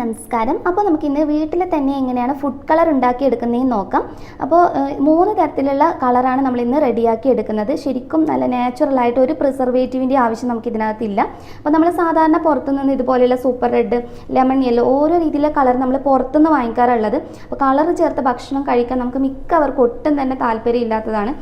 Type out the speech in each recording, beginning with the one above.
നമസ്കാരം. അപ്പോൾ നമുക്കിന്ന് വീട്ടിൽ തന്നെ എങ്ങനെയാണ് ഫുഡ് കളർ ഉണ്ടാക്കി എടുക്കുന്നതെന്ന് നോക്കാം. അപ്പോൾ 3 തരത്തിലുള്ള കളറാണ് നമ്മൾ ഇന്ന് റെഡിയാക്കി എടുക്കുന്നത്. ശരിക്കും നല്ല നാച്ചുറലായിട്ട് ഒരു പ്രിസർവേറ്റീവിൻ്റെ ആവശ്യം നമുക്ക് ഇതിനകത്തില്ല. അപ്പോൾ നമ്മൾ സാധാരണ പുറത്തുനിന്ന് ഇതുപോലെയുള്ള സൂപ്പർ റെഡ്, ലെമൺ യെല്ലോ ഓരോ രീതിയിലുള്ള കളർ നമ്മൾ പുറത്തുനിന്ന് വാങ്ങിക്കാറുള്ളത്. അപ്പോൾ കളർ ചേർത്ത ഭക്ഷണം കഴിക്കാൻ നമുക്ക് മിക്കവർക്കും ഒട്ടും തന്നെ താല്പര്യം ഇല്ലാത്തതാണ്.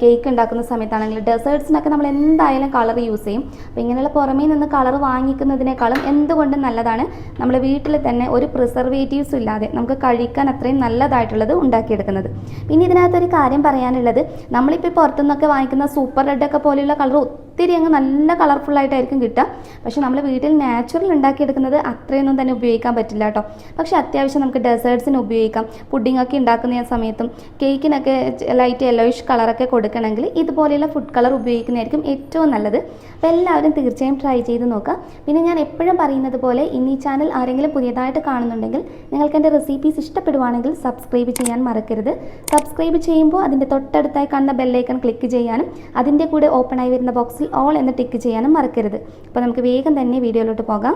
കേക്ക് ഉണ്ടാക്കുന്ന സമയത്താണെങ്കിൽ ഡെസേർട്സിനൊക്കെ നമ്മൾ എന്തായാലും കളർ യൂസ് ചെയ്യും. അപ്പോൾ ഇങ്ങനെയുള്ള പുറമേ നിന്ന് കളർ വാങ്ങിക്കുന്നതിനേക്കാളും എന്തുകൊണ്ടും നല്ലതാണ് നമ്മൾ വീട്ടിൽ തന്നെ ഒരു പ്രിസർവേറ്റീവ്സും ഇല്ലാതെ നമുക്ക് കഴിക്കാൻ അത്രയും നല്ലതായിട്ടുള്ളത് ഉണ്ടാക്കിയെടുക്കുന്നത്. പിന്നെ ഇതിനകത്തൊരു കാര്യം പറയാനുള്ളത്, നമ്മളിപ്പോൾ പുറത്തുനിന്നൊക്കെ വാങ്ങിക്കുന്ന സൂപ്പർ റെഡൊക്കെ പോലെയുള്ള കളർ ഒത്തിരി അങ്ങ് നല്ല കളർഫുള്ളായിട്ടായിരിക്കും കിട്ടുക. പക്ഷേ നമ്മൾ വീട്ടിൽ നാച്ചുറൽ ഉണ്ടാക്കിയെടുക്കുന്നത് അത്രയൊന്നും തന്നെ ഉപയോഗിക്കാൻ പറ്റില്ല കേട്ടോ. പക്ഷേ അത്യാവശ്യം നമുക്ക് ഡെസേർട്സിന് ഉപയോഗിക്കാം. പുഡിങ്ങൊക്കെ ഉണ്ടാക്കുന്ന സമയത്തും കേക്കിനൊക്കെ ലൈറ്റ് യെല്ലോയിഷ് കളറൊക്കെ കൊടുക്കണമെങ്കിൽ ഇതുപോലെയുള്ള ഫുഡ് കളർ ഉപയോഗിക്കുന്നതായിരിക്കും ഏറ്റവും നല്ലത്. അപ്പോൾ എല്ലാവരും തീർച്ചയായും ട്രൈ ചെയ്ത് നോക്കുക. പിന്നെ ഞാൻ എപ്പോഴും പറയുന്നത് പോലെ ഇനി ചാനൽ ആരെങ്കിലും പുതിയതായിട്ട് കാണുന്നുണ്ടെങ്കിൽ നിങ്ങൾക്ക് എൻ്റെ റെസിപ്പീസ് ഇഷ്ടപ്പെടുവാണെങ്കിൽ സബ്സ്ക്രൈബ് ചെയ്യാൻ മറക്കരുത്. സബ്സ്ക്രൈബ് ചെയ്യുമ്പോൾ അതിൻ്റെ തൊട്ടടുത്തായി കാണുന്ന ബെല്ലൈക്കൺ ക്ലിക്ക് ചെയ്യാനും അതിൻ്റെ കൂടെ ഓപ്പണായി വരുന്ന ബോക്സിൽ ഓൾ എന്ന് ടിക്ക് ചെയ്യാനും മറക്കരുത്. അപ്പോൾ നമുക്ക് വേഗം തന്നെ വീഡിയോയിലോട്ട് പോകാം.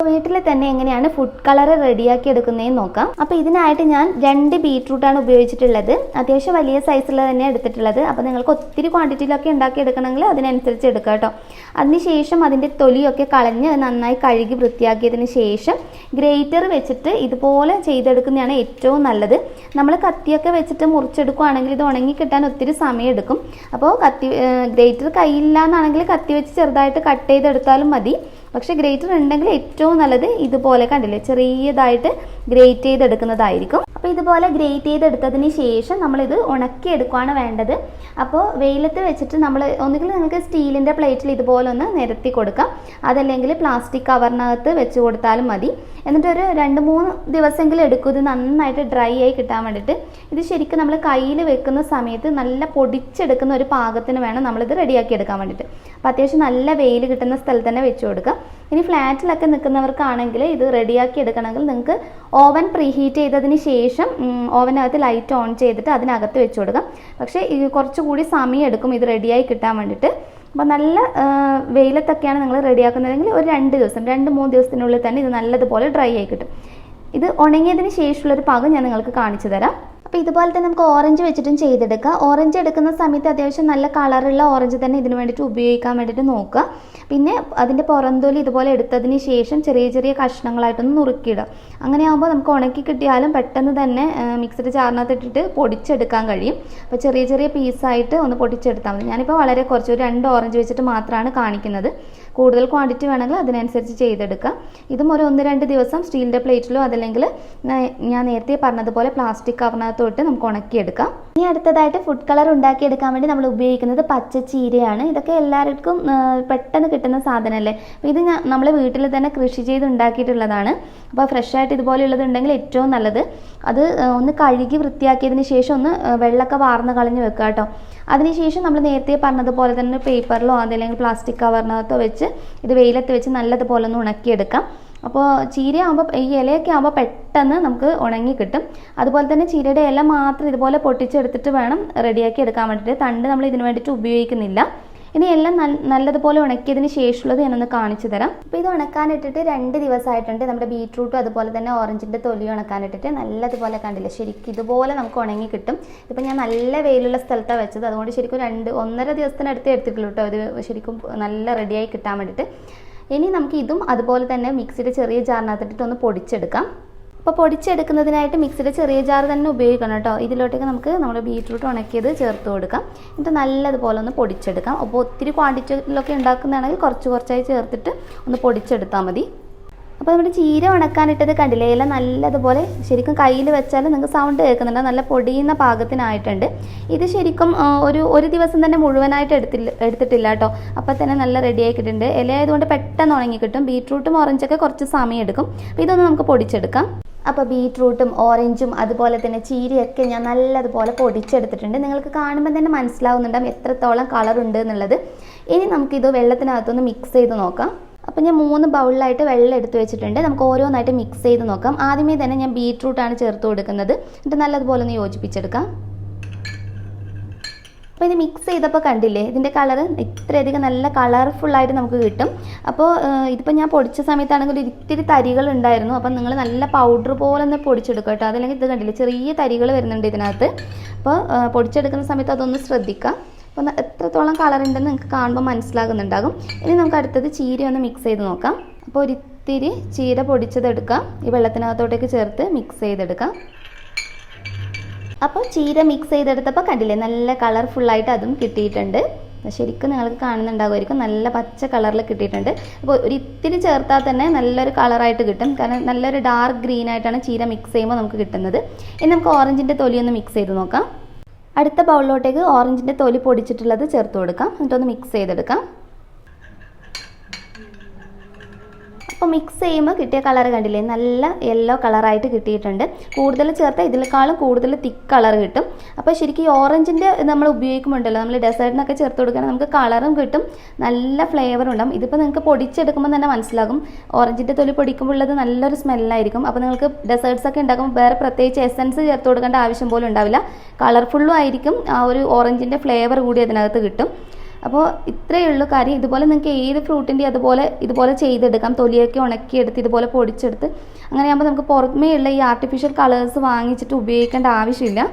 വീട്ടിൽ തന്നെ എങ്ങനെയാണ് ഫുഡ് കളർ റെഡിയാക്കി എടുക്കുന്നതെന്ന് നോക്കാം. അപ്പോൾ ഇതിനായിട്ട് ഞാൻ 2 ബീറ്റ്റൂട്ടാണ് ഉപയോഗിച്ചിട്ടുള്ളത്. അത്യാവശ്യം വലിയ സൈസുള്ള തന്നെ എടുത്തിട്ടുള്ളത്. അപ്പോൾ നിങ്ങൾക്ക് ഒത്തിരി ക്വാണ്ടിറ്റിയിലൊക്കെ ഉണ്ടാക്കി എടുക്കണമെങ്കിൽ അതിനനുസരിച്ച് എടുക്കുക കേട്ടോ. അതിനുശേഷം അതിൻ്റെ തൊലിയൊക്കെ കളഞ്ഞ് നന്നായി കഴുകി വൃത്തിയാക്കിയതിന് ശേഷം ഗ്രേറ്റർ വെച്ചിട്ട് ഇതുപോലെ ചെയ്തെടുക്കുന്നതാണ് ഏറ്റവും നല്ലത്. നമ്മൾ കത്തിയൊക്കെ വെച്ചിട്ട് മുറിച്ചെടുക്കുകയാണെങ്കിൽ ഇത് ഉണങ്ങി കിട്ടാൻ ഒത്തിരി സമയം എടുക്കും. അപ്പോൾ ഗ്രേറ്റർ കയ്യില്ല എന്നാണെങ്കിൽ കത്തി വെച്ച് ചെറുതായിട്ട് കട്ട് ചെയ്തെടുത്താലും മതി. പക്ഷേ ഗ്രേറ്റർ ഉണ്ടെങ്കിൽ ഏറ്റവും നല്ലത് ഇതുപോലെ കണ്ടില്ലേ ചെറിയതായിട്ട് ഗ്രേറ്റ് ചെയ്തെടുക്കുന്നതായിരിക്കും. അപ്പോൾ ഇതുപോലെ ഗ്രേറ്റ് ചെയ്തെടുത്തതിന് ശേഷം നമ്മളിത് ഉണക്കിയെടുക്കുകയാണ് വേണ്ടത്. അപ്പോൾ വെയിലത്ത് വെച്ചിട്ട് നമ്മൾ ഒന്നുകിൽ നിങ്ങൾക്ക് സ്റ്റീലിൻ്റെ പ്ലേറ്റിൽ ഇതുപോലെ ഒന്ന് നിരത്തി കൊടുക്കാം, അതല്ലെങ്കിൽ പ്ലാസ്റ്റിക് കവറിനകത്ത് വെച്ച് കൊടുത്താലും മതി. എന്നിട്ട് ഒരു 2-3 ദിവസമെങ്കിലും എടുക്കും ഇത് നന്നായിട്ട് ഡ്രൈ ആയി കിട്ടാൻ വേണ്ടിയിട്ട്. ഇത് ശരിക്കും നമ്മൾ കയ്യിൽ വെക്കുന്ന സമയത്ത് നല്ല പൊടിച്ചെടുക്കുന്ന ഒരു പാകത്തിന് വേണം നമ്മളിത് റെഡിയാക്കി എടുക്കാൻ വേണ്ടിയിട്ട്. അപ്പോൾ അത്യാവശ്യം നല്ല വെയിൽ കിട്ടുന്ന സ്ഥലത്ത് തന്നെ വെച്ച് കൊടുക്കുക. ഇനി ഫ്ലാറ്റിലൊക്കെ നിൽക്കുന്നവർക്കാണെങ്കിൽ ഇത് റെഡിയാക്കി എടുക്കണമെങ്കിൽ നിങ്ങൾക്ക് ഓവൻ പ്രീഹീറ്റ് ചെയ്തതിന് ശേഷം ഓവനകത്ത് ലൈറ്റ് ഓൺ ചെയ്തിട്ട് അതിനകത്ത് വെച്ച് കൊടുക്കാം. പക്ഷേ ഇത് കുറച്ചുകൂടി സമയം എടുക്കും ഇത് റെഡിയായി കിട്ടാൻ വേണ്ടിയിട്ട്. അപ്പോൾ നല്ല വെയിലത്തൊക്കെയാണ് നിങ്ങൾ റെഡിയാക്കുന്നതെങ്കിൽ ഒരു 2-3 ദിവസത്തിനുള്ളിൽ തന്നെ ഇത് നല്ലതുപോലെ ഡ്രൈ ആയി കിട്ടും. ഇത് ഉണങ്ങിയതിന് ശേഷമുള്ളൊരു പാകം ഞാൻ നിങ്ങൾക്ക് കാണിച്ചു തരാം. അപ്പോൾ ഇതുപോലെ തന്നെ നമുക്ക് ഓറഞ്ച് വെച്ചിട്ടും ചെയ്തെടുക്കുക. ഓറഞ്ച് എടുക്കുന്ന സമയത്ത് അത്യാവശ്യം നല്ല കളറുള്ള ഓറഞ്ച് തന്നെ ഇതിന് വേണ്ടിയിട്ട് ഉപയോഗിക്കാൻ വേണ്ടിയിട്ട് നോക്കുക. പിന്നെ അതിൻ്റെ പുറംതൊലി ഇതുപോലെ എടുത്തതിന് ശേഷം ചെറിയ ചെറിയ കഷ്ണങ്ങളായിട്ടൊന്ന് നുറുക്കിയിടുക. അങ്ങനെ ആകുമ്പോൾ നമുക്ക് ഉണക്കി കിട്ടിയാലും പെട്ടെന്ന് തന്നെ മിക്സിയുടെ ജാറിനകത്ത് ഇട്ടിട്ട് പൊടിച്ചെടുക്കാൻ കഴിയും. അപ്പോൾ ചെറിയ ചെറിയ പീസായിട്ട് ഒന്ന് പൊടിച്ചെടുത്താൽ മതി. ഞാനിപ്പോൾ വളരെ കുറച്ച് ഒരു 2 ഓറഞ്ച് വെച്ചിട്ട് മാത്രമാണ് കാണിക്കുന്നത്. കൂടുതൽ ക്വാണ്ടിറ്റി വേണമെങ്കിൽ അതിനനുസരിച്ച് ചെയ്തെടുക്കുക. ഇതും ഒരു 1-2 ദിവസം സ്റ്റീലിൻ്റെ പ്ലേറ്റിലോ അതല്ലെങ്കിൽ ഞാൻ നേരത്തെ പറഞ്ഞതുപോലെ പ്ലാസ്റ്റിക് കവറിനകത്തോട്ട് നമുക്ക് ഉണക്കിയെടുക്കാം. ഇനി അടുത്തതായിട്ട് ഫുഡ് കളർ ഉണ്ടാക്കിയെടുക്കാൻ വേണ്ടി നമ്മൾ ഉപയോഗിക്കുന്നത് പച്ചച്ചീരയാണ്. ഇതൊക്കെ എല്ലാവർക്കും പെട്ടെന്ന് കിട്ടുന്ന സാധനമല്ലേ. അപ്പോൾ ഇത് നമ്മൾ വീട്ടിൽ തന്നെ കൃഷി ചെയ്ത് ഉണ്ടാക്കിയിട്ടുള്ളതാണ്. അപ്പോൾ ഫ്രഷായിട്ട് ഇതുപോലെയുള്ളത് ഉണ്ടെങ്കിൽ ഏറ്റവും നല്ലത്. അത് ഒന്ന് കഴുകി വൃത്തിയാക്കിയതിന് ശേഷം ഒന്ന് വെള്ളമൊക്കെ വാർന്ന് കളഞ്ഞ് വെക്കുക കേട്ടോ. അതിനുശേഷം നമ്മൾ നേരത്തെ പറഞ്ഞതുപോലെ തന്നെ പേപ്പറിലോ അതല്ലെങ്കിൽ പ്ലാസ്റ്റിക് കവറിനകത്തോ വെച്ച് ഇത് വെയിലത്ത് വെച്ച് നല്ലതുപോലെ ഒന്ന് ഉണക്കിയെടുക്കാം. അപ്പോൾ ചീരയാകുമ്പോൾ ഈ ഇലയൊക്കെ ആകുമ്പോൾ പെട്ടെന്ന് നമുക്ക് ഉണങ്ങി കിട്ടും. അതുപോലെ തന്നെ ചീരയുടെ ഇല മാത്രം ഇതുപോലെ പൊട്ടിച്ചെടുത്തിട്ട് വേണം റെഡിയാക്കി എടുക്കാൻ വേണ്ടിയിട്ട്. തണ്ട് നമ്മൾ ഇതിന് വേണ്ടിയിട്ട് ഉപയോഗിക്കുന്നില്ല. ഇനി എല്ലാം നല്ലതുപോലെ ഉണക്കിയതിന് ശേഷമുള്ളത് ഞാനൊന്ന് കാണിച്ചു തരാം. അപ്പോൾ ഇത് ഉണക്കാനിട്ടിട്ട് 2 ദിവസമായിട്ടുണ്ട്. നമ്മുടെ ബീറ്റ്റൂട്ടും അതുപോലെ തന്നെ ഓറഞ്ചിൻ്റെ തൊലി ഉണക്കാനിട്ടിട്ട് നല്ലതുപോലെ കണ്ടില്ല ശരിക്കും ഇതുപോലെ നമുക്ക് ഉണങ്ങി കിട്ടും. ഇതിപ്പോൾ ഞാൻ നല്ല വെയിലുള്ള സ്ഥലത്താണ് വെച്ചത്, അതുകൊണ്ട് ശരിക്കും 1.5 ദിവസത്തിനടുത്ത് എടുത്തിട്ടുള്ളൂ കേട്ടോ ഇത് ശരിക്കും നല്ല റെഡിയായി കിട്ടാൻ വേണ്ടിയിട്ട്. ഇനി നമുക്ക് ഇതും അതുപോലെ തന്നെ മിക്സിയുടെ ചെറിയ ജാറിനകത്തിട്ട് ഒന്ന് പൊടിച്ചെടുക്കാം. അപ്പോൾ പൊടിച്ചെടുക്കുന്നതിനായിട്ട് മിക്സിയുടെ ചെറിയ ജാർ തന്നെ ഉപയോഗിക്കണം കേട്ടോ. ഇതിലോട്ടേക്ക് നമുക്ക് നമ്മുടെ ബീറ്റ്റൂട്ട് ഉണക്കിയത് ചേർത്ത് കൊടുക്കാം. എന്നിട്ട് നല്ലതുപോലെ ഒന്ന് പൊടിച്ചെടുക്കാം. അപ്പോൾ ഒത്തിരി ക്വാണ്ടിറ്റിയിലൊക്കെ ഉണ്ടാക്കുന്നതാണെങ്കിൽ കുറച്ചായി ചേർത്തിട്ട് ഒന്ന് പൊടിച്ചെടുത്താൽ മതി. അപ്പോൾ നമ്മുടെ ചീര ഉണക്കാനിട്ടത് കണ്ടില്ലേ, ഇല നല്ലതുപോലെ ശരിക്കും കയ്യിൽ വെച്ചാൽ നിങ്ങൾക്ക് സൗണ്ട് കേൾക്കുന്നുണ്ട്, നല്ല പൊടിയുന്ന പാകത്തിനായിട്ടുണ്ട്. ഇത് ശരിക്കും ഒരു ദിവസം തന്നെ മുഴുവനായിട്ട് എടുത്തിട്ടില്ല കേട്ടോ. അപ്പോൾ തന്നെ നല്ല റെഡി ആക്കിയിട്ടുണ്ട്. ഇല ആയതുകൊണ്ട് പെട്ടെന്ന് ഉണങ്ങി കിട്ടും. ബീറ്റ്റൂട്ടും ഓറഞ്ചൊക്കെ കുറച്ച് സമയം എടുക്കും. അപ്പോൾ ഇതൊന്ന് നമുക്ക് പൊടിച്ചെടുക്കാം. അപ്പോൾ ബീറ്റ്റൂട്ടും ഓറഞ്ചും അതുപോലെ തന്നെ ചീരയൊക്കെ ഞാൻ നല്ലതുപോലെ പൊടിച്ചെടുത്തിട്ടുണ്ട്. നിങ്ങൾക്ക് കാണുമ്പോൾ തന്നെ മനസ്സിലാവുന്നുണ്ടാകും എത്രത്തോളം കളറുണ്ട് എന്നുള്ളത്. ഇനി നമുക്കിത് വെള്ളത്തിനകത്തൊന്ന് മിക്സ് ചെയ്ത് നോക്കാം. അപ്പോൾ ഞാൻ 3 ബൗളിലായിട്ട് വെള്ളം എടുത്ത് വെച്ചിട്ടുണ്ട്. നമുക്ക് ഓരോന്നായിട്ട് മിക്സ് ചെയ്ത് നോക്കാം. ആദ്യമേ തന്നെ ഞാൻ ബീറ്റ്റൂട്ടാണ് ചേർത്ത് കൊടുക്കുന്നത്. എന്നിട്ട് നല്ലതുപോലെ ഒന്ന് യോജിപ്പിച്ചെടുക്കാം. അപ്പോൾ ഇത് മിക്സ് ചെയ്തപ്പോൾ കണ്ടില്ലേ ഇതിൻ്റെ കളർ ഇത്രയധികം നല്ല കളർഫുള്ളായിട്ട് നമുക്ക് കിട്ടും. അപ്പോൾ ഇതിപ്പോൾ ഞാൻ പൊടിച്ച സമയത്താണെങ്കിൽ ഇത്തിരി തരികൾ ഉണ്ടായിരുന്നു. അപ്പം നിങ്ങൾ നല്ല പൗഡർ പോലെ ഒന്ന് പൊടിച്ചെടുക്കുക കേട്ടോ. അതല്ലെങ്കിൽ ഇത് കണ്ടില്ലേ ചെറിയ തരികൾ വരുന്നുണ്ട് ഇതിനകത്ത്. അപ്പോൾ പൊടിച്ചെടുക്കുന്ന സമയത്ത് അതൊന്ന് ശ്രദ്ധിക്കാം. അപ്പോൾ എത്രത്തോളം കളർ ഉണ്ടെന്ന് നിങ്ങൾക്ക് കാണുമ്പോൾ മനസ്സിലാകുന്നുണ്ടാകും. ഇനി നമുക്ക് അടുത്തത് ചീര ഒന്ന് മിക്സ് ചെയ്ത് നോക്കാം. അപ്പോൾ ഒരിത്തിരി ചീര പൊടിച്ചതെടുക്കാം, ഈ വെള്ളത്തിനകത്തോട്ടേക്ക് ചേർത്ത് മിക്സ് ചെയ്തെടുക്കാം. അപ്പോൾ ചീര മിക്സ് ചെയ്തെടുത്തപ്പോൾ കണ്ടില്ലേ നല്ല കളർഫുള്ളായിട്ട് അതും കിട്ടിയിട്ടുണ്ട്. ശരിക്കും നിങ്ങൾക്ക് കാണുന്നുണ്ടാകുമായിരിക്കും നല്ല പച്ച കളറിൽ കിട്ടിയിട്ടുണ്ട്. അപ്പോൾ ഒരു ഇത്തിരി ചേർത്താൽ തന്നെ നല്ലൊരു കളറായിട്ട് കിട്ടും. കാരണം നല്ലൊരു ഡാർക്ക് ഗ്രീൻ ആയിട്ടാണ് ചീര മിക്സ് ചെയ്യുമ്പോൾ നമുക്ക് കിട്ടുന്നത്. ഇനി നമുക്ക് ഓറഞ്ചിൻ്റെ തൊലി ഒന്ന് മിക്സ് ചെയ്ത് നോക്കാം. അടുത്ത ബൗളിലോട്ടേക്ക് ഓറഞ്ചിൻ്റെ തൊലി പൊടിച്ചിട്ടുള്ളത് ചേർത്ത് കൊടുക്കാം. എന്നിട്ടൊന്ന് മിക്സ് ചെയ്തെടുക്കാം. അപ്പോൾ മിക്സ് ചെയ്യുമ്പോൾ കിട്ടിയ കളർ കണ്ടില്ലേ നല്ല യെല്ലോ കളറായിട്ട് കിട്ടിയിട്ടുണ്ട്. കൂടുതൽ ചേർത്താൽ ഇതിനേക്കാളും കൂടുതൽ തിക്ക് കളർ കിട്ടും. അപ്പോൾ ശരിക്കും ഈ ഓറഞ്ചിൻ്റെ നമ്മൾ ഉപയോഗിക്കുമ്പോണ്ടല്ലോ, നമ്മൾ ഡെസേർട്ടിനൊക്കെ ചേർത്ത് കൊടുക്കുകയാണെങ്കിൽ നമുക്ക് കളറും കിട്ടും, നല്ല ഫ്ലേവറും ഉണ്ടാകും. ഇതിപ്പോൾ നിങ്ങൾക്ക് പൊടിച്ചെടുക്കുമ്പോൾ തന്നെ മനസ്സിലാകും. ഓറഞ്ചിൻ്റെ തൊലി പൊടിക്കുമ്പോൾ ഉള്ളത് നല്ലൊരു സ്മെല്ലായിരിക്കും. അപ്പോൾ നിങ്ങൾക്ക് ഡെസേർട്ട്സ് ഒക്കെ ഉണ്ടാക്കുമ്പോൾ വേറെ പ്രത്യേകിച്ച് എസൻസ് ചേർത്ത് കൊടുക്കേണ്ട ആവശ്യം പോലും ഉണ്ടാവില്ല. കളർഫുള്ളും ആയിരിക്കും, ആ ഒരു ഓറഞ്ചിൻ്റെ ഫ്ലേവർ കൂടി അതിനകത്ത് കിട്ടും. അപ്പോൾ ഇത്രയേ ഉള്ളൂ കാര്യം. ഇതുപോലെ നിങ്ങൾക്ക് ഏത് ഫ്രൂട്ടിൻ്റെ ഇതുപോലെ ചെയ്തെടുക്കാം. തൊലിയൊക്കെ ഉണക്കിയെടുത്ത് ഇതുപോലെ പൊടിച്ചെടുത്ത് അങ്ങനെയാകുമ്പോൾ നമുക്ക് പുറമേ ഉള്ള ഈ ആർട്ടിഫിഷ്യൽ കളേഴ്സ് വാങ്ങിച്ചിട്ട് ഉപയോഗിക്കേണ്ട ആവശ്യമില്ല.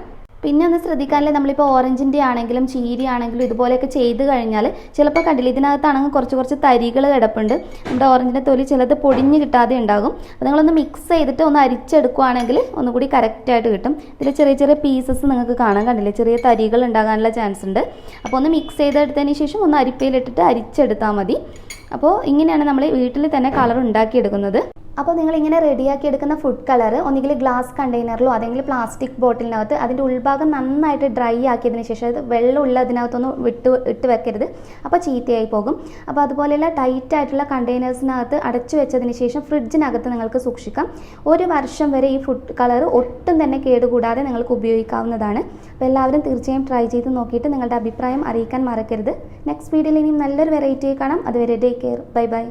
പിന്നെ ഒന്ന് ശ്രദ്ധിക്കാനല്ലേ, നമ്മളിപ്പോൾ ഓറഞ്ചിൻ്റെ ആണെങ്കിലും ചീരയാണെങ്കിലും ഇതുപോലെയൊക്കെ ചെയ്ത് കഴിഞ്ഞാൽ ചിലപ്പോൾ കണ്ടില്ല ഇതിനകത്താണെങ്കിൽ കുറച്ച് തരികൾ കിടപ്പുണ്ട്. നമ്മുടെ ഓറഞ്ചിൻ്റെ തൊലി ചിലത് പൊടിഞ്ഞ് കിട്ടാതെ ഉണ്ടാകും. അപ്പോൾ നിങ്ങളൊന്ന് മിക്സ് ചെയ്തിട്ട് ഒന്ന് അരിച്ചെടുക്കുകയാണെങ്കിൽ ഒന്നുകൂടി കറക്റ്റായിട്ട് കിട്ടും. ഇതിൽ ചെറിയ പീസസ് നിങ്ങൾക്ക് കാണാൻ കണ്ടില്ലേ, ചെറിയ തരികൾ ഉണ്ടാകാനുള്ള ചാൻസ് ഉണ്ട്. അപ്പോൾ ഒന്ന് മിക്സ് ചെയ്തെടുത്തതിന് ശേഷം ഒന്ന് അരിപ്പയിലിട്ടിട്ട് അരിച്ചെടുത്താൽ മതി. അപ്പോൾ ഇങ്ങനെയാണ് നമ്മൾ വീട്ടിൽ തന്നെ കളർ ഉണ്ടാക്കിയെടുക്കുന്നത്. അപ്പോൾ നിങ്ങളിങ്ങനെ റെഡിയാക്കി എടുക്കുന്ന ഫുഡ് കളർ ഒന്നുകിൽ ഗ്ലാസ് കണ്ടെയ്നറിലോ അല്ലെങ്കിൽ പ്ലാസ്റ്റിക് ബോട്ടിലിനകത്ത് അതിൻ്റെ ഉൾഭാഗം നന്നായിട്ട് ഡ്രൈ ആക്കിയതിന് ശേഷം അത് വെള്ളമുള്ള അതിനകത്തൊന്നും ഇട്ട് വെക്കരുത്, അപ്പോൾ ചീത്തയായി പോകും. അപ്പോൾ അതുപോലെയുള്ള ടൈറ്റ് ആയിട്ടുള്ള കണ്ടെയ്നേഴ്സിനകത്ത് അടച്ചു വെച്ചതിന് ശേഷം ഫ്രിഡ്ജിനകത്ത് നിങ്ങൾക്ക് സൂക്ഷിക്കാം. 1 വർഷം വരെ ഈ ഫുഡ് കളർ ഒട്ടും തന്നെ കേടുകൂടാതെ നിങ്ങൾക്ക് ഉപയോഗിക്കാവുന്നതാണ്. അപ്പോൾ എല്ലാവരും തീർച്ചയായും ട്രൈ ചെയ്ത് നോക്കിയിട്ട് നിങ്ങളുടെ അഭിപ്രായം അറിയിക്കാൻ മറക്കരുത്. നെക്സ്റ്റ് വീഡിയോയിൽ ഇനിയും നല്ലൊരു വെറൈറ്റി കാണാം. അതുവരെ ടേക്ക് കെയർ, ബൈ ബൈ.